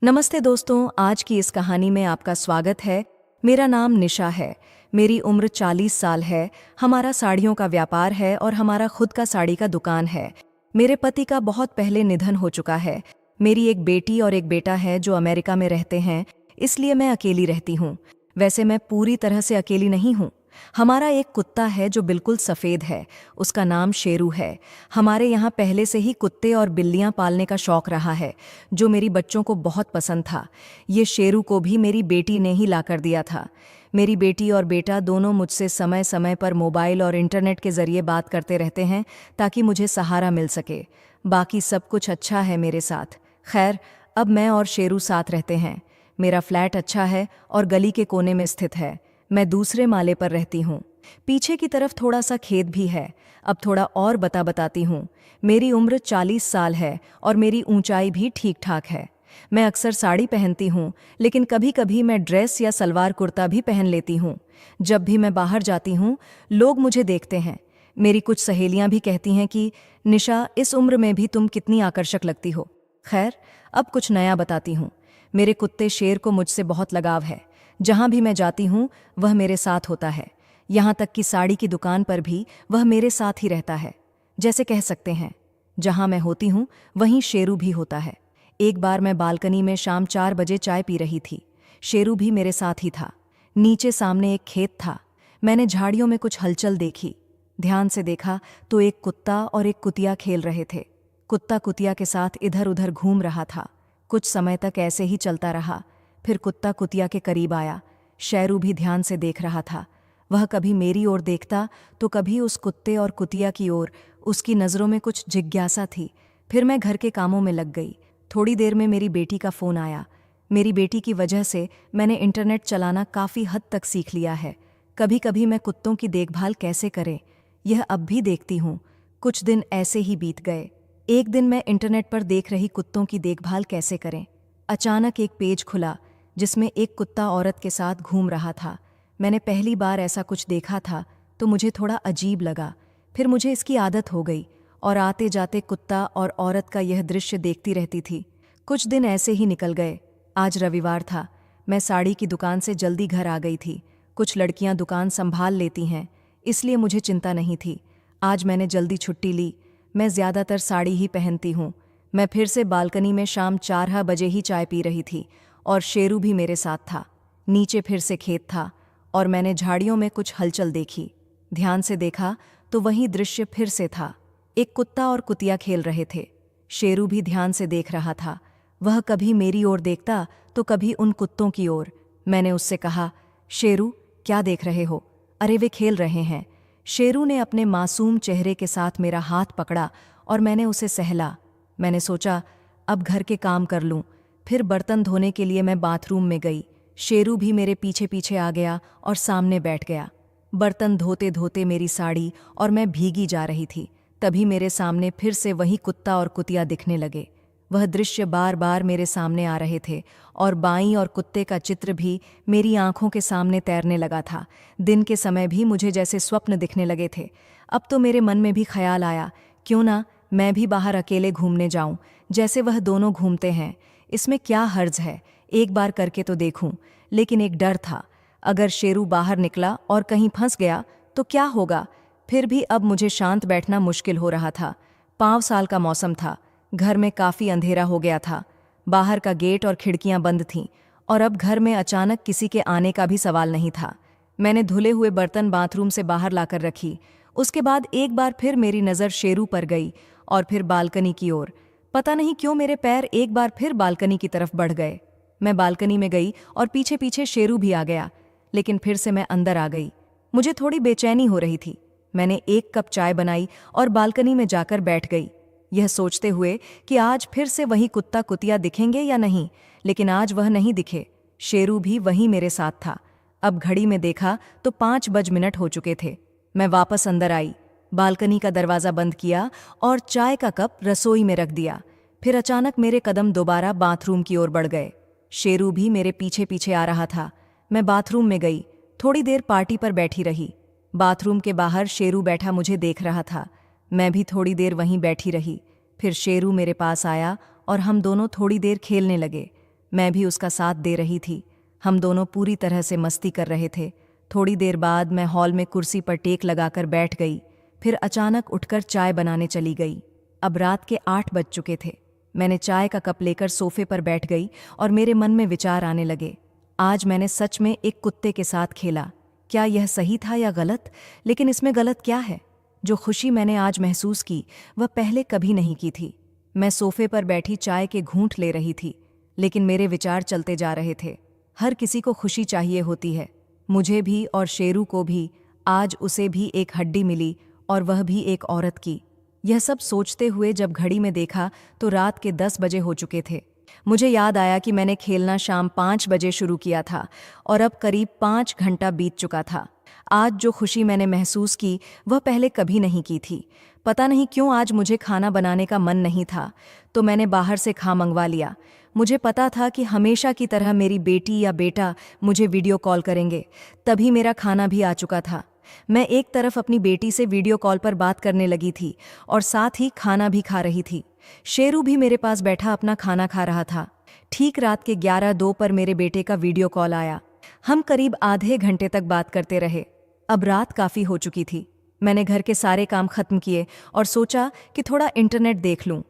नमस्ते दोस्तों, आज की इस कहानी में आपका स्वागत है। मेरा नाम निशा है। मेरी उम्र 40 साल है। हमारा साड़ियों का व्यापार है और हमारा खुद का साड़ी का दुकान है। मेरे पति का बहुत पहले निधन हो चुका है। मेरी एक बेटी और एक बेटा है जो अमेरिका में रहते हैं, इसलिए मैं अकेली रहती हूँ। वैसे मैं पूरी तरह से अकेली नहीं हूँ। हमारा एक कुत्ता है जो बिल्कुल सफ़ेद है। उसका नाम शेरू है। हमारे यहाँ पहले से ही कुत्ते और बिल्लियाँ पालने का शौक रहा है, जो मेरी बच्चों को बहुत पसंद था। ये शेरू को भी मेरी बेटी ने ही ला कर दिया था। मेरी बेटी और बेटा दोनों मुझसे समय समय पर मोबाइल और इंटरनेट के ज़रिए बात करते रहते हैं ताकि मुझे सहारा मिल सके। बाकी सब कुछ अच्छा है मेरे साथ। खैर, अब मैं और शेरू साथ रहते हैं। मेरा फ्लैट अच्छा है और गली के कोने में स्थित है। मैं दूसरे माले पर रहती हूँ। पीछे की तरफ थोड़ा सा खेत भी है। अब थोड़ा और बताती हूँ। मेरी उम्र 40 साल है और मेरी ऊंचाई भी ठीक ठाक है। मैं अक्सर साड़ी पहनती हूँ, लेकिन कभी कभी मैं ड्रेस या सलवार कुर्ता भी पहन लेती हूँ। जब भी मैं बाहर जाती हूँ, लोग मुझे देखते हैं। मेरी कुछ सहेलियाँ भी कहती हैं कि निशा, इस उम्र में भी तुम कितनी आकर्षक लगती हो। खैर, अब कुछ नया बताती हूँ। मेरे कुत्ते शेर को मुझसे बहुत लगाव है। जहाँ भी मैं जाती हूँ, वह मेरे साथ होता है। यहाँ तक कि साड़ी की दुकान पर भी वह मेरे साथ ही रहता है। जैसे कह सकते हैं, जहाँ मैं होती हूँ वहीं शेरू भी होता है। एक बार मैं बालकनी में शाम 4 बजे चाय पी रही थी। शेरू भी मेरे साथ ही था। नीचे सामने एक खेत था। मैंने झाड़ियों में कुछ हलचल देखी। ध्यान से देखा तो एक कुत्ता और एक कुतिया खेल रहे थे। कुत्ता कुतिया के साथ इधर उधर घूम रहा था। कुछ समय तक ऐसे ही चलता रहा। फिर कुत्ता कुतिया के करीब आया। शेरू भी ध्यान से देख रहा था। वह कभी मेरी ओर देखता तो कभी उस कुत्ते और कुतिया की ओर। उसकी नज़रों में कुछ जिज्ञासा थी। फिर मैं घर के कामों में लग गई। थोड़ी देर में मेरी बेटी का फ़ोन आया। मेरी बेटी की वजह से मैंने इंटरनेट चलाना काफ़ी हद तक सीख लिया है। कभी कभी मैं कुत्तों की देखभाल कैसे करें, यह अब भी देखती हूँ। कुछ दिन ऐसे ही बीत गए। एक दिन मैं इंटरनेट पर देख रही कुत्तों की देखभाल कैसे करें। अचानक एक पेज खुला जिसमें एक कुत्ता औरत के साथ घूम रहा था। मैंने पहली बार ऐसा कुछ देखा था तो मुझे थोड़ा अजीब लगा। फिर मुझे इसकी आदत हो गई और आते जाते कुत्ता और औरत का यह दृश्य देखती रहती थी। कुछ दिन ऐसे ही निकल गए। आज रविवार था। मैं साड़ी की दुकान से जल्दी घर आ गई थी। कुछ लड़कियां दुकान संभाल लेती हैं, इसलिए मुझे चिंता नहीं थी। आज मैंने जल्दी छुट्टी ली। मैं ज़्यादातर साड़ी ही पहनती हूँ। मैं फिर से बालकनी में शाम 4 बजे ही चाय पी रही थी और शेरू भी मेरे साथ था। नीचे फिर से खेत था और मैंने झाड़ियों में कुछ हलचल देखी। ध्यान से देखा तो वही दृश्य फिर से था। एक कुत्ता और कुतिया खेल रहे थे। शेरू भी ध्यान से देख रहा था। वह कभी मेरी ओर देखता तो कभी उन कुत्तों की ओर। मैंने उससे कहा, शेरू, क्या देख रहे हो? अरे, वे खेल रहे हैं। शेरू ने अपने मासूम चेहरे के साथ मेरा हाथ पकड़ा और मैंने उसे सहला। मैंने सोचा, अब घर के काम कर लूं। फिर बर्तन धोने के लिए मैं बाथरूम में गई। शेरू भी मेरे पीछे पीछे आ गया और सामने बैठ गया। बर्तन धोते धोते मेरी साड़ी और मैं भीगी जा रही थी। तभी मेरे सामने फिर से वही कुत्ता और कुतिया दिखने लगे। वह दृश्य बार बार मेरे सामने आ रहे थे और बाईं और कुत्ते का चित्र भी मेरी आंखों के सामने तैरने लगा था। दिन के समय भी मुझे जैसे स्वप्न दिखने लगे थे। अब तो मेरे मन में भी ख्याल आया, क्यों ना मैं भी बाहर अकेले घूमने जाऊं, जैसे वह दोनों घूमते हैं। इसमें क्या हर्ज है, एक बार करके तो देखूं। लेकिन एक डर था, अगर शेरू बाहर निकला और कहीं फंस गया तो क्या होगा। फिर भी अब मुझे शांत बैठना मुश्किल हो रहा था। 5 साल का मौसम था। घर में काफ़ी अंधेरा हो गया था। बाहर का गेट और खिड़कियां बंद थीं और अब घर में अचानक किसी के आने का भी सवाल नहीं था। मैंने धुले हुए बर्तन बाथरूम से बाहर लाकर रखी। उसके बाद एक बार फिर मेरी नज़र शेरू पर गई और फिर बालकनी की ओर। पता नहीं क्यों मेरे पैर एक बार फिर बालकनी की तरफ बढ़ गए। मैं बालकनी में गई और पीछे पीछे शेरू भी आ गया, लेकिन फिर से मैं अंदर आ गई। मुझे थोड़ी बेचैनी हो रही थी। मैंने 1 कप चाय बनाई और बालकनी में जाकर बैठ गई, यह सोचते हुए कि आज फिर से वही कुत्ता कुतिया दिखेंगे या नहीं। लेकिन आज वह नहीं दिखे। शेरू भी वहीं मेरे साथ था। अब घड़ी में देखा तो 5 बज हो चुके थे। मैं वापस अंदर आई, बालकनी का दरवाज़ा बंद किया और चाय का कप रसोई में रख दिया। फिर अचानक मेरे कदम दोबारा बाथरूम की ओर बढ़ गए। शेरू भी मेरे पीछे पीछे आ रहा था। मैं बाथरूम में गई, थोड़ी देर पार्टी पर बैठी रही। बाथरूम के बाहर शेरू बैठा मुझे देख रहा था। मैं भी थोड़ी देर वहीं बैठी रही। फिर शेरू मेरे पास आया और हम दोनों थोड़ी देर खेलने लगे। मैं भी उसका साथ दे रही थी। हम दोनों पूरी तरह से मस्ती कर रहे थे। थोड़ी देर बाद मैं हॉल में कुर्सी पर टेक लगाकर बैठ गई, फिर अचानक उठकर चाय बनाने चली गई। अब रात के 8 बज चुके थे। मैंने चाय का कप लेकर सोफे पर बैठ गई और मेरे मन में विचार आने लगे। आज मैंने सच में एक कुत्ते के साथ खेला। क्या यह सही था या गलत? लेकिन इसमें गलत क्या है? जो खुशी मैंने आज महसूस की वह पहले कभी नहीं की थी। मैं सोफे पर बैठी चाय के घूंट ले रही थी, लेकिन मेरे विचार चलते जा रहे थे। हर किसी को खुशी चाहिए होती है, मुझे भी और शेरू को भी। आज उसे भी एक हड्डी मिली और वह भी एक औरत की। यह सब सोचते हुए जब घड़ी में देखा तो रात के 10 बजे हो चुके थे। मुझे याद आया कि मैंने खेलना शाम 5 बजे शुरू किया था और अब करीब 5 घंटा बीत चुका था। आज जो खुशी मैंने महसूस की वह पहले कभी नहीं की थी। पता नहीं क्यों आज मुझे खाना बनाने का मन नहीं था, तो मैंने बाहर से खा मंगवा लिया। मुझे पता था कि हमेशा की तरह मेरी बेटी या बेटा मुझे वीडियो कॉल करेंगे, तभी मेरा खाना भी आ चुका था। मैं एक तरफ अपनी बेटी से वीडियो कॉल पर बात करने लगी थी और साथ ही खाना भी खा रही थी। शेरू भी मेरे पास बैठा अपना खाना खा रहा था। ठीक रात के 11:02 पर मेरे बेटे का वीडियो कॉल आया। हम करीब आधे घंटे तक बात करते रहे। अब रात काफ़ी हो चुकी थी। मैंने घर के सारे काम खत्म किए और सोचा कि थोड़ा इंटरनेट देख लूं।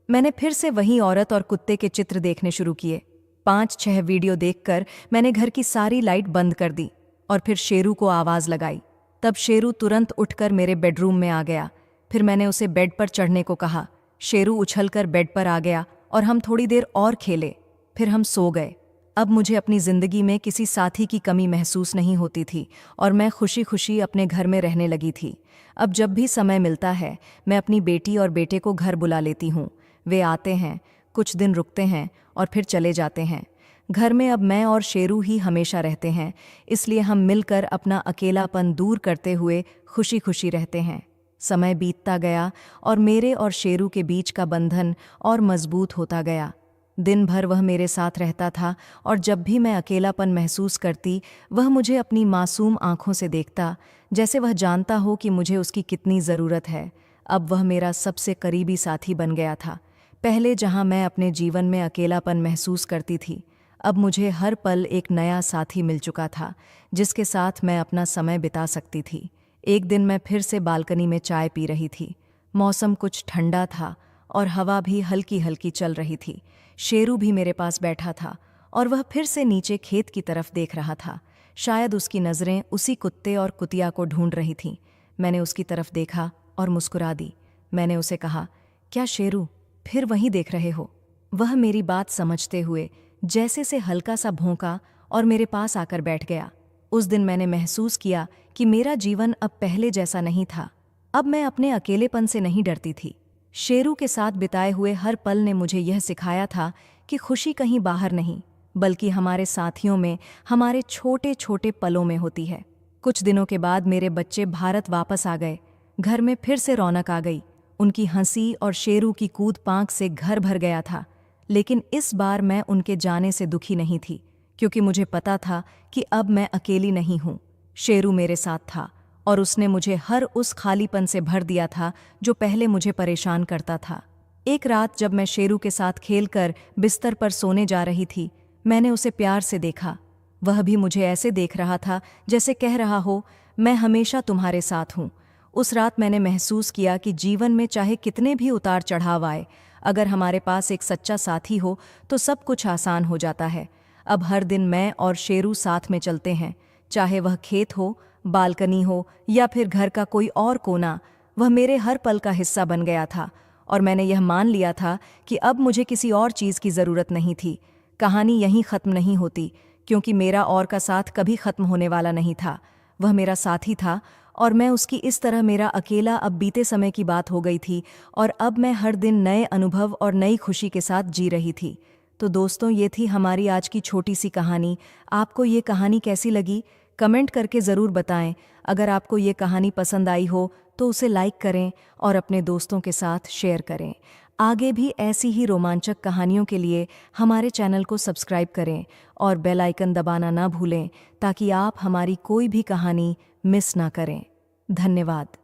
मैंने फिर से वही औरत और कुत्ते के चित्र देखने शुरू किए। 5-6 वीडियो देखकर मैंने घर की सारी लाइट बंद कर दी और फिर शेरू को आवाज़ लगाई। तब शेरू तुरंत उठकर मेरे बेडरूम में आ गया। फिर मैंने उसे बेड पर चढ़ने को कहा। शेरू उछलकर बेड पर आ गया और हम थोड़ी देर और खेले। फिर हम सो गए। अब मुझे अपनी ज़िंदगी में किसी साथी की कमी महसूस नहीं होती थी और मैं खुशी खुशी अपने घर में रहने लगी थी। अब जब भी समय मिलता है मैं अपनी बेटी और बेटे को घर बुला लेती हूँ। वे आते हैं, कुछ दिन रुकते हैं और फिर चले जाते हैं। घर में अब मैं और शेरू ही हमेशा रहते हैं, इसलिए हम मिलकर अपना अकेलापन दूर करते हुए खुशी खुशी रहते हैं। समय बीतता गया और मेरे और शेरू के बीच का बंधन और मजबूत होता गया। दिन भर वह मेरे साथ रहता था और जब भी मैं अकेलापन महसूस करती वह मुझे अपनी मासूम आंखों से देखता, जैसे वह जानता हो कि मुझे उसकी कितनी ज़रूरत है। अब वह मेरा सबसे करीबी साथी बन गया था। पहले जहां मैं अपने जीवन में अकेलापन महसूस करती थी, अब मुझे हर पल एक नया साथी मिल चुका था जिसके साथ मैं अपना समय बिता सकती थी। एक दिन मैं फिर से बालकनी में चाय पी रही थी। मौसम कुछ ठंडा था और हवा भी हल्की हल्की चल रही थी। शेरू भी मेरे पास बैठा था और वह फिर से नीचे खेत की तरफ देख रहा था। शायद उसकी नज़रें उसी कुत्ते और कुतिया को ढूंढ रही थीं। मैंने उसकी तरफ देखा और मुस्कुरा दी। मैंने उसे कहा, क्या शेरू, फिर वहीं देख रहे हो? वह मेरी बात समझते हुए जैसे से हल्का सा भौंका और मेरे पास आकर बैठ गया। उस दिन मैंने महसूस किया कि मेरा जीवन अब पहले जैसा नहीं था। अब मैं अपने अकेलेपन से नहीं डरती थी। शेरू के साथ बिताए हुए हर पल ने मुझे यह सिखाया था कि खुशी कहीं बाहर नहीं, बल्कि हमारे साथियों में, हमारे छोटे छोटे पलों में होती है। कुछ दिनों के बाद मेरे बच्चे भारत वापस आ गए। घर में फिर से रौनक आ गई। उनकी हंसी और शेरू की कूद पांक से घर भर गया था। लेकिन इस बार मैं उनके जाने से दुखी नहीं थी, क्योंकि मुझे पता था कि अब मैं अकेली नहीं हूँ। शेरू मेरे साथ था और उसने मुझे हर उस खालीपन से भर दिया था जो पहले मुझे परेशान करता था। एक रात जब मैं शेरू के साथ खेलकर बिस्तर पर सोने जा रही थी, मैंने उसे प्यार से देखा। वह भी मुझे ऐसे देख रहा था जैसे कह रहा हो, मैं हमेशा तुम्हारे साथ हूँ। उस रात मैंने महसूस किया कि जीवन में चाहे कितने भी उतार चढ़ाव आए, अगर हमारे पास एक सच्चा साथी हो तो सब कुछ आसान हो जाता है। अब हर दिन मैं और शेरू साथ में चलते हैं, चाहे वह खेत हो, बालकनी हो या फिर घर का कोई और कोना। वह मेरे हर पल का हिस्सा बन गया था और मैंने यह मान लिया था कि अब मुझे किसी और चीज़ की ज़रूरत नहीं थी। कहानी यहीं ख़त्म नहीं होती, क्योंकि मेरा और का साथ कभी ख़त्म होने वाला नहीं था। वह मेरा साथी था और मैं उसकी। इस तरह मेरा अकेला अब बीते समय की बात हो गई थी और अब मैं हर दिन नए अनुभव और नई खुशी के साथ जी रही थी। तो दोस्तों, ये थी हमारी आज की छोटी सी कहानी। आपको ये कहानी कैसी लगी? कमेंट करके ज़रूर बताएं। अगर आपको ये कहानी पसंद आई हो तो उसे लाइक करें और अपने दोस्तों के साथ शेयर करें। आगे भी ऐसी ही रोमांचक कहानियों के लिए हमारे चैनल को सब्सक्राइब करें और बेल आइकन दबाना ना भूलें, ताकि आप हमारी कोई भी कहानी मिस ना करें। धन्यवाद।